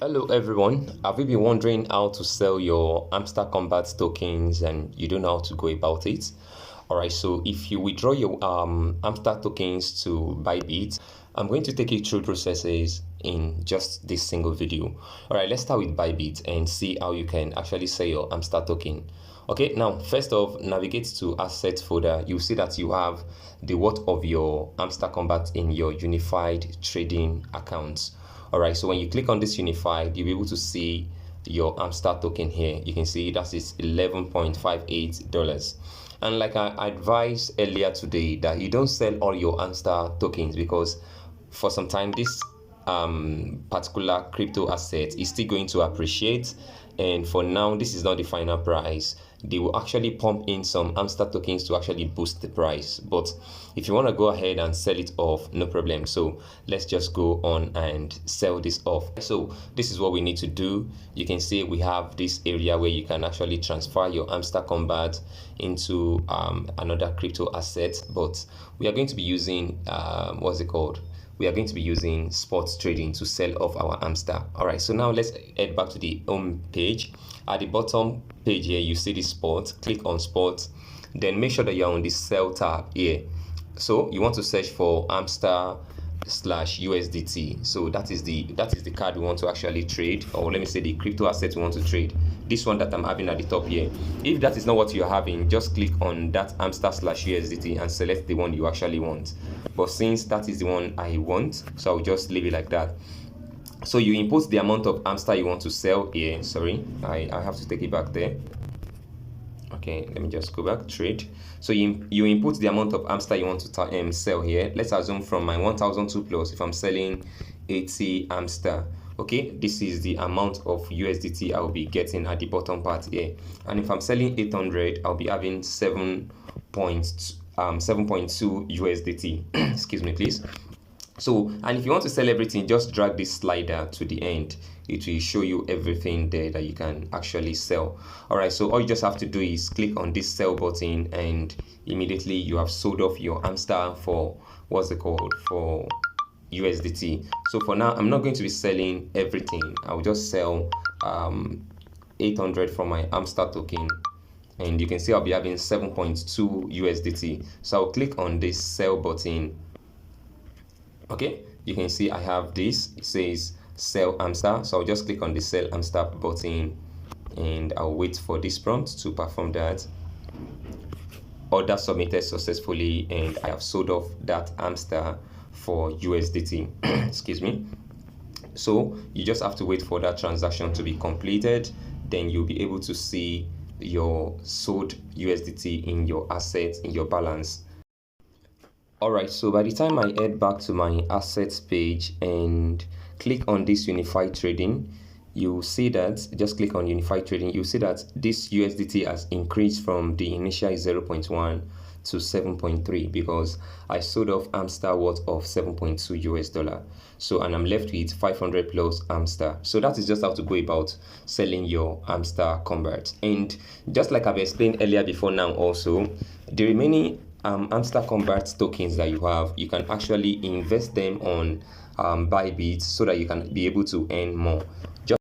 Hello everyone, have you been wondering how to sell your Hamster Kombat tokens and you don't know how to go about it? Alright, so if you withdraw your Hamster tokens to Bybit, I'm going to take you through processes in just this single video. Alright, let's start with Bybit and see how you can actually sell your Hamster token. Okay, now first off, navigate to Assets folder. You'll see that you have the worth of your Hamster Kombat in your unified trading accounts. Alright, so when you click on this unified, you'll be able to see your Hamster token here. You can see that is $11.58. And like I advised earlier today, that you don't sell all your Hamster tokens, because for some time this particular crypto asset is still going to appreciate, and for now this is not the final price. They will actually pump in some Hamster tokens to actually boost the price, but if you want to go ahead and sell it off, no problem. So let's just go on and sell this off. So this is what we need to do. You can see we have this area where you can actually transfer your Hamster Kombat into another crypto asset, but we are going to be using we are going to be using spot trading to sell off our Hamster. All right, so now let's head back to the home page. At the bottom page here, you see the spot. Click on spot, then make sure that you're on the sell tab here. So you want to search for Hamster /USDT. So that is the card we want to actually trade, or let me say the crypto asset we want to trade. This one that I'm having at the top here. If that is not what you're having, just click on that Hamster /USDT and select the one you actually want. But since that is the one I want, so I'll just leave it like that. So you input the amount of Hamster you want to sell here. Sorry, I have to take it back there. Okay, let me just go back, trade. So you input the amount of Hamster you want to sell here. Let's assume from my 1002 plus, if I'm selling 80 Hamster, okay, this is the amount of USDT I'll be getting at the bottom part here. And if I'm selling 800, I'll be having 7.2 USDT. Excuse me, please. So, and if you want to sell everything, just drag this slider to the end. It will show you everything there that you can actually sell. All right, so all you just have to do is click on this sell button, and immediately you have sold off your Hamster for for USDT. So for now, I'm not going to be selling everything. I'll just sell 800 from my Hamster token, and you can see I'll be having 7.2 USDT. So I'll click on this sell button. Okay, you can see I have this. It says sell Hamster, so I'll just click on the sell Hamster button, and I'll wait for this prompt to perform that. Order submitted successfully, and I have sold off that Hamster for USDT. Excuse me. So you just have to wait for that transaction to be completed, then you'll be able to see your sold USDT in your assets, in your balance. Alright, so by the time I head back to my assets page and click on this unified trading, you see that, just click on unified trading, you see that this USDT has increased from the initial 0.1 to 7.3, because I sold off Hamster worth of $7.2 US. So, and I'm left with 500 plus Hamster. So that is just how to go about selling your Hamster Kombat. And just like I've explained earlier before now also, the remaining Hamster Kombat tokens that you have, you can actually invest them on Bybit, so that you can be able to earn more.